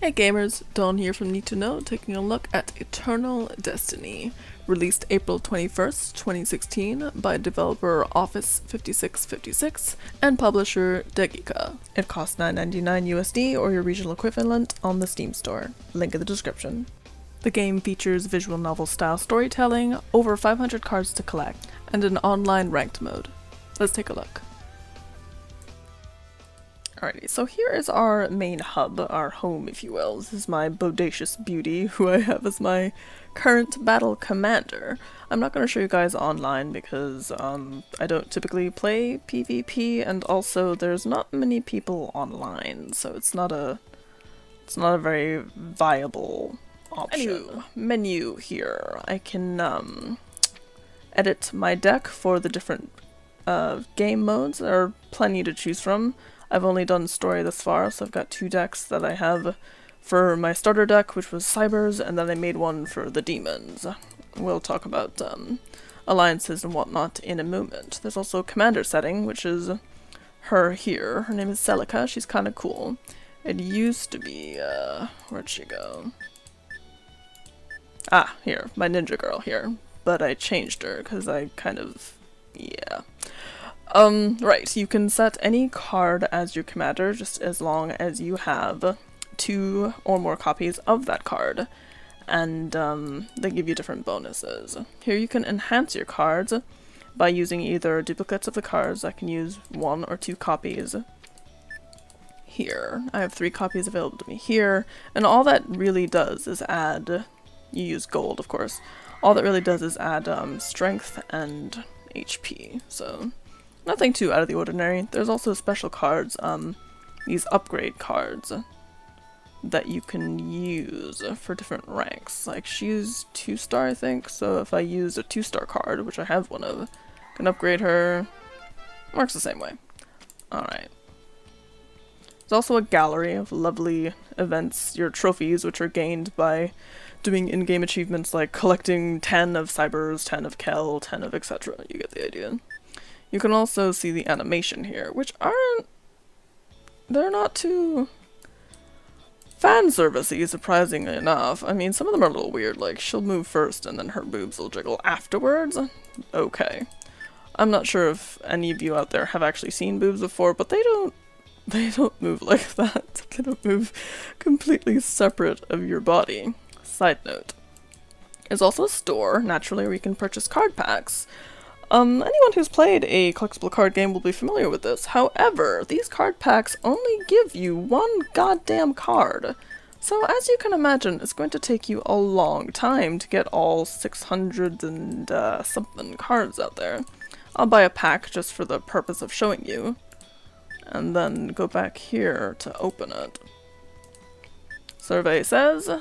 Hey gamers, Dawn here from Need to Know, taking a look at Eternal Destiny, released April 21st, 2016 by developer Office 5656 and publisher Degika. It costs $9.99 USD or your regional equivalent on the Steam store. Link in the description. The game features visual novel style storytelling, over 500 cards to collect, and an online ranked mode. Let's take a look. Alrighty, so here is our main hub, our home if you will. This is my bodacious beauty, who I have as my current battle commander. I'm not going to show you guys online because I don't typically play PvP, and also there's not many people online, so it's not a very viable option. Anywho, menu here. I can edit my deck for the different game modes. There are plenty to choose from. I've only done story thus far, so I've got two decks that I have for my starter deck, which was Cybers, and then I made one for the demons. We'll talk about alliances and whatnot in a moment. There's also a commander setting, which is her here. Her name is Celica. She's kind of cool. It used to be, where'd she go? Ah, here, my ninja girl here. But I changed her, because I kind of, yeah. Right, you can set any card as your commander just as long as you have 2 or more copies of that card, and they give you different bonuses. Here you can enhance your cards by using either duplicates of the cards. I can use 1 or 2 copies here. I have 3 copies available to me here, and all that really does is add, you use gold of course, all that really does is add strength and HP, so nothing too out of the ordinary. There's also special cards, these upgrade cards that you can use for different ranks. Like she's 2-star I think, so if I use a 2-star card, which I have one of, I can upgrade her. Works the same way. Alright. There's also a gallery of lovely events, your trophies, which are gained by doing in-game achievements like collecting 10 of Cybers, 10 of Kel, 10 of etc. You get the idea. You can also see the animation here, which they're not too fan servicey, surprisingly enough. I mean, some of them are a little weird, like she'll move first and then her boobs will jiggle afterwards. Okay. I'm not sure if any of you out there have actually seen boobs before, but they don't move like that. They don't move completely separate of your body. Side note. There's also a store, naturally, where you can purchase card packs. Anyone who's played a collectible card game will be familiar with this. However, these card packs only give you 1 goddamn card. So as you can imagine, it's going to take you a long time to get all 600 and something cards out there. I'll buy a pack just for the purpose of showing you, and then go back here to open it. Survey says,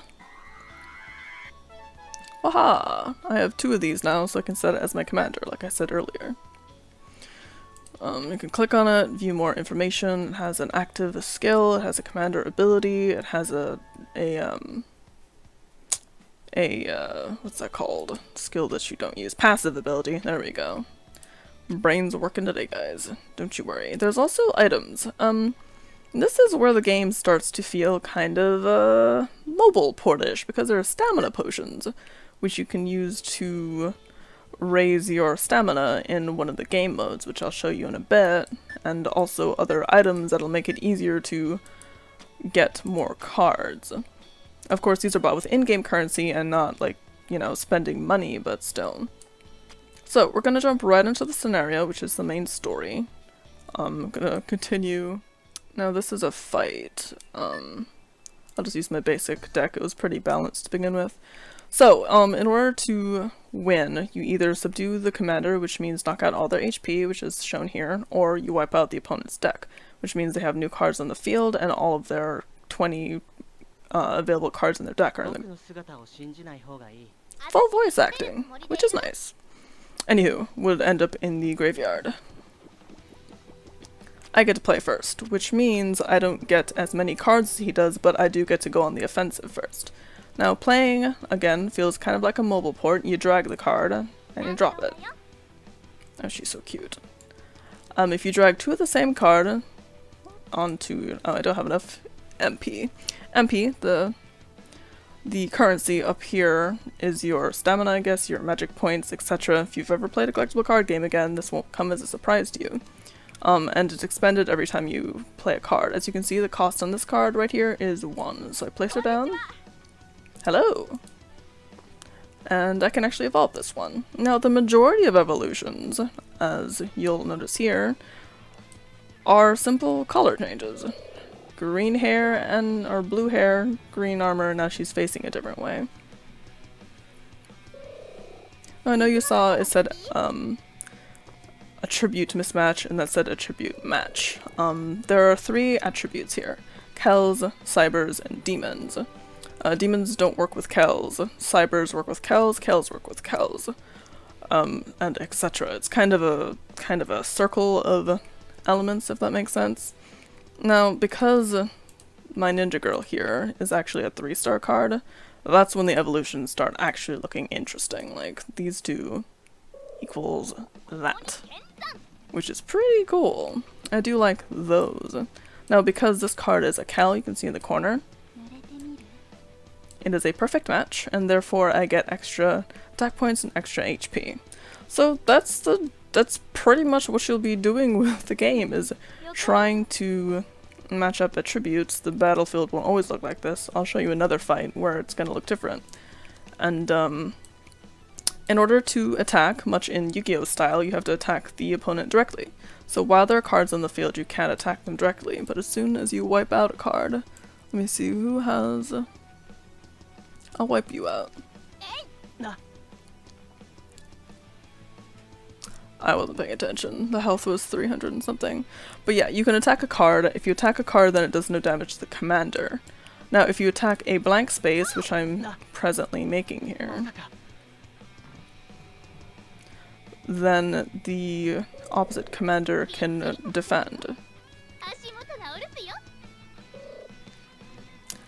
aha! I have 2 of these now, so I can set it as my commander, like I said earlier. You can click on it, view more information. It has an active skill, it has a commander ability, it has what's that called? Skill that you don't use. Passive ability, there we go. Brains working today, guys. Don't you worry. There's also items. This is where the game starts to feel kind of, mobile portish, because there are stamina potions, which you can use to raise your stamina in one of the game modes, which I'll show you in a bit, and also other items that'll make it easier to get more cards. Of course, these are bought with in-game currency and not, like, you know, spending money, but still. So, we're gonna jump right into the scenario, which is the main story. I'm gonna continue. Now, this is a fight. I'll just use my basic deck. It was pretty balanced to begin with. So, in order to win, you either subdue the commander, which means knock out all their HP, which is shown here, or you wipe out the opponent's deck, which means they have new cards on the field, and all of their 20 available cards in their deck are in the full voice acting, which is nice. Anywho, would end up in the graveyard. I get to play first, which means I don't get as many cards as he does, but I do get to go on the offensive first. Now playing, again, feels kind of like a mobile port. You drag the card, and you drop it. Oh, she's so cute. If you drag 2 of the same card onto... oh, I don't have enough MP. MP, the currency up here is your stamina, I guess, your magic points, etc. If you've ever played a collectible card game, again, this won't come as a surprise to you. And it's expended every time you play a card. As you can see, the cost on this card right here is 1. So I place her down. Hello! And I can actually evolve this one. Now, the majority of evolutions, as you'll notice here, are simple color changes. Green hair or blue hair, green armor, now she's facing a different way. I know you saw it said attribute mismatch and that said attribute match. There are 3 attributes here: Kells, Cybers, and Demons. Demons don't work with Kells, Cybers work with Kells, Kells work with Kells, and etc. It's kind of a circle of elements, if that makes sense. Now, because my ninja girl here is actually a 3-star card, that's when the evolutions start actually looking interesting. Like, these two equals that, which is pretty cool. I do like those. Now, because this card is a Cal, you can see in the corner, it is a perfect match, and therefore I get extra attack points and extra HP. So that's pretty much what you'll be doing with the game, is trying to match up attributes. The battlefield won't always look like this. I'll show you another fight where it's going to look different. And in order to attack, much in Yu-Gi-Oh style, you have to attack the opponent directly. So while there are cards on the field, you can't attack them directly, but as soon as you wipe out a card, let me see who has... I'll wipe you out. I wasn't paying attention. The health was 300 and something. But yeah, you can attack a card. If you attack a card, then it does no damage to the commander. Now, if you attack a blank space, which I'm presently making here, then the opposite commander can defend.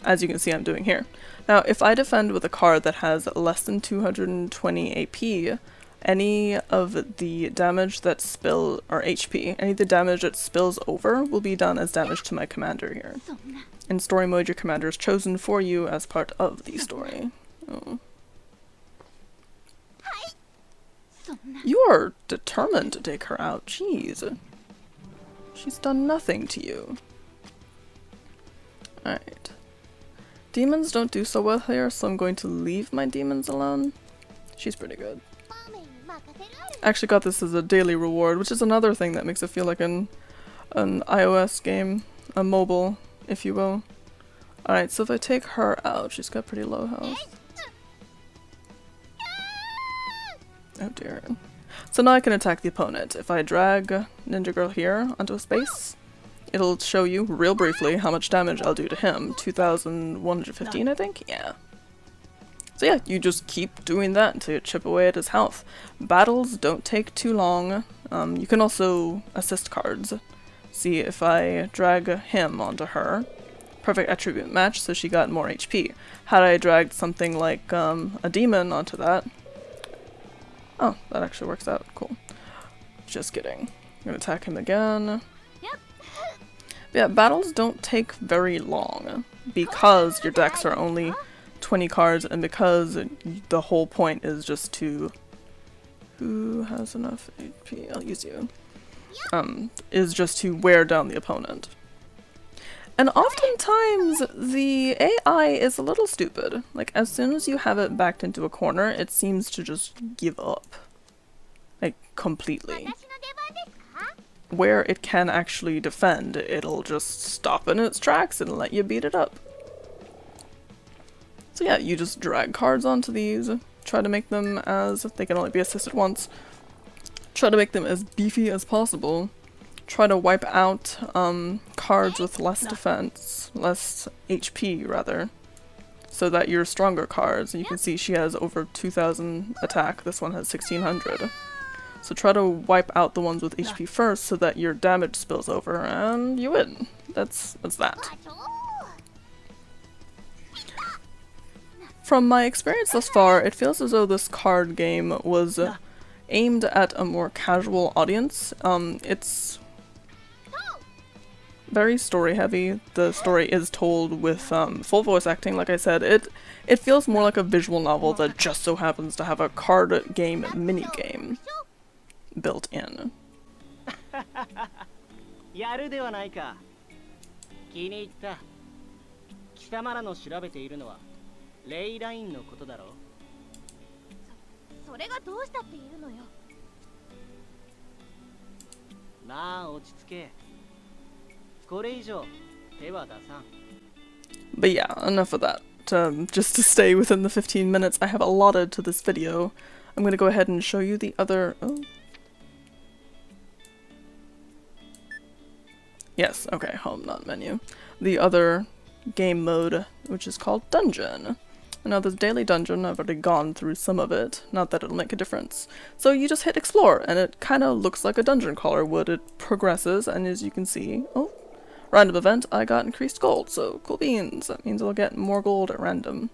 As you can see I'm doing here. Now, if I defend with a card that has less than 220 AP, any of the damage that or HP, any of the damage that spills over will be done as damage to my commander here. In story mode, your commander is chosen for you as part of the story. Oh. You are determined to take her out, jeez. She's done nothing to you. Alright. Demons don't do so well here, so I'm going to leave my demons alone. She's pretty good. I actually got this as a daily reward, which is another thing that makes it feel like an iOS game, a mobile, if you will. Alright, so if I take her out, she's got pretty low health. Oh dear. So now I can attack the opponent. If I drag Ninja Girl here onto a space, it'll show you, real briefly, how much damage I'll do to him. 2,115, I think? Yeah. So yeah, you just keep doing that until you chip away at his health. Battles don't take too long. You can also assist cards. See, if I drag him onto her, perfect attribute match, so she got more HP. Had I dragged something like a demon onto that... Oh, that actually works out. Cool. Just kidding. I'm gonna attack him again. Yeah, battles don't take very long because your decks are only 20 cards, and because the whole point is just to... Who has enough HP? I'll use you. Is just to wear down the opponent. And oftentimes, the AI is a little stupid. Like, as soon as you have it backed into a corner, it seems to just give up. Like, completely. Where it can actually defend, it'll just stop in its tracks and let you beat it up. So yeah, you just drag cards onto these, try to make them as, they can only be assisted once, try to make them as beefy as possible, try to wipe out cards with less defense, less HP rather, so that your stronger cards, and you can see she has over 2,000 attack, this one has 1,600. So try to wipe out the ones with HP first so that your damage spills over and you win. That's that. From my experience thus far, it feels as though this card game was aimed at a more casual audience. It's very story heavy. The story is told with full voice acting, like I said. It feels more like a visual novel that just so happens to have a card game mini game built in. やるではないか。気に入った。貴様らの調べているのはレイラインのことだろう。それがどうしたって言うのよ。まあ落ち着け。これ以上手は出さん。 But yeah, enough of that. Just to stay within the 15 minutes I have allotted to this video, I'm going to go ahead and show you the other... Oh. Yes, okay, home, not menu. The other game mode, which is called Dungeon. Now this daily dungeon, I've already gone through some of it, not that it'll make a difference. So you just hit explore, and it kind of looks like a dungeon crawler would. It progresses, and as you can see, oh, random event, I got increased gold, so cool beans. That means I'll get more gold at random.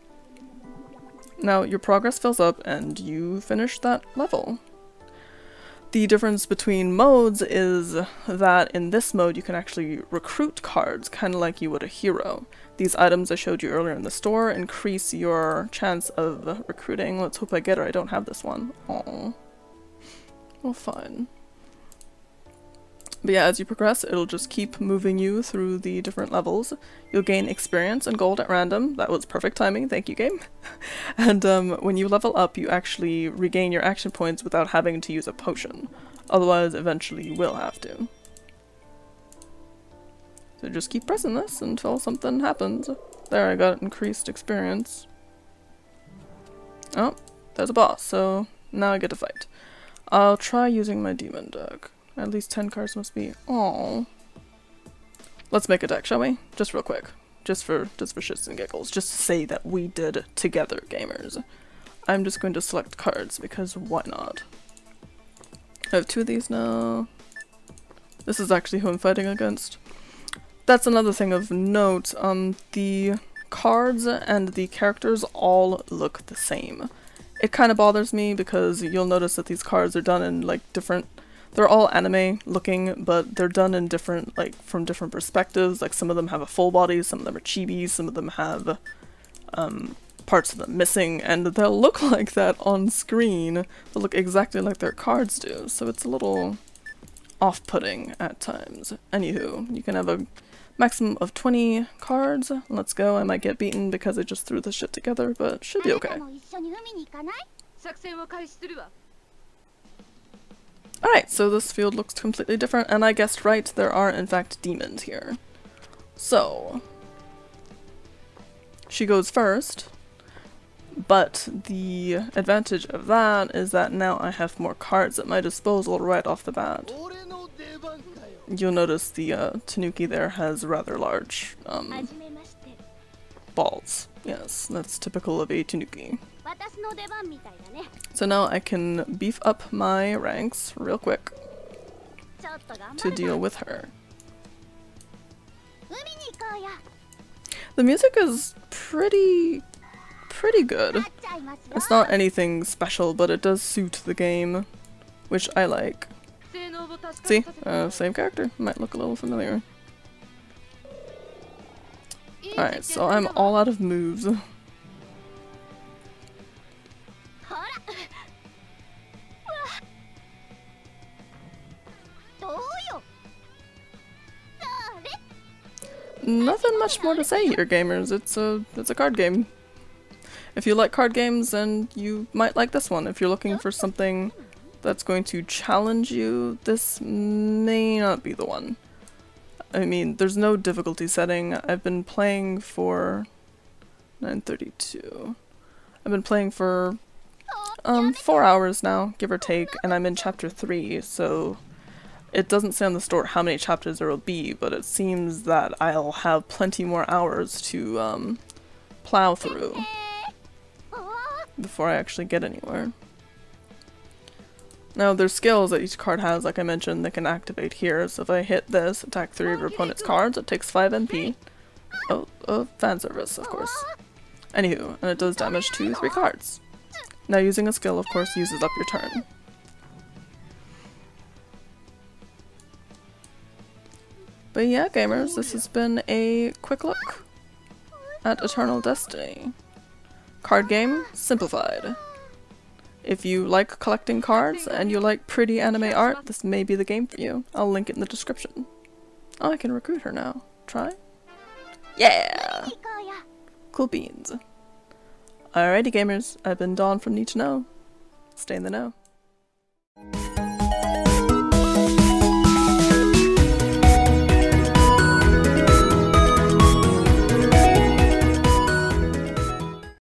Now your progress fills up, and you finish that level. The difference between modes is that in this mode you can actually recruit cards, kind of like you would a hero. These items I showed you earlier in the store increase your chance of recruiting. Let's hope I get her. I don't have this one. Aww. Well, fine. But yeah, as you progress, it'll just keep moving you through the different levels. You'll gain experience and gold at random. That was perfect timing, thank you game. And when you level up, you actually regain your action points without having to use a potion. Otherwise, eventually you will have to. So just keep pressing this until something happens. There, I got increased experience. Oh, there's a boss, so now I get to fight. I'll try using my demon deck. At least 10 cards must be. Aww. Let's make a deck, shall we? Just real quick. Just for shits and giggles. Just to say that we did together, gamers. I'm just going to select cards because why not? I have 2 of these now. This is actually who I'm fighting against. That's another thing of note. The cards and the characters all look the same. It kind of bothers me because you'll notice that these cards are done in like different. They're all anime looking, but they're done in different, like, from different perspectives. Like, some of them have a full body, some of them are chibi, some of them have parts of them missing, and they'll look like that on screen. They'll look exactly like their cards do, so it's a little off-putting at times. Anywho, you can have a maximum of 20 cards. Let's go. I might get beaten because I just threw this shit together, but should be okay. Alright, so this field looks completely different, and I guessed right, there are in fact demons here. So, she goes first, but the advantage of that is that now I have more cards at my disposal right off the bat. You'll notice the Tanuki there has rather large balls. Yes, that's typical of a Tanuki. So now I can beef up my ranks real quick to deal with her. The music is pretty good. It's not anything special, but it does suit the game, which I like. See? Same character. Might look a little familiar. Alright, so I'm all out of moves. Nothing much more to say here, gamers. It's a card game. If you like card games, then you might like this one. If you're looking for something that's going to challenge you, this may not be the one. I mean, there's no difficulty setting. I've been playing for 9:32. I've been playing for 4 hours now, give or take, and I'm in chapter 3, so it doesn't say on the store how many chapters there will be, but it seems that I'll have plenty more hours to plow through before I actually get anywhere. Now there's skills that each card has, like I mentioned, that can activate here. So if I hit this, attack 3 of your opponent's cards, it takes 5 MP. Oh, fan service, of course. Anywho, and it does damage to 3 cards. Now using a skill, of course, uses up your turn. But yeah, gamers, this has been a quick look at Eternal Destiny. Card game, simplified. If you like collecting cards and you like pretty anime art, this may be the game for you. I'll link it in the description. Oh, I can recruit her now. Try? Yeah! Cool beans. Alrighty gamers, I've been Dawn from Need to Know. Stay in the know.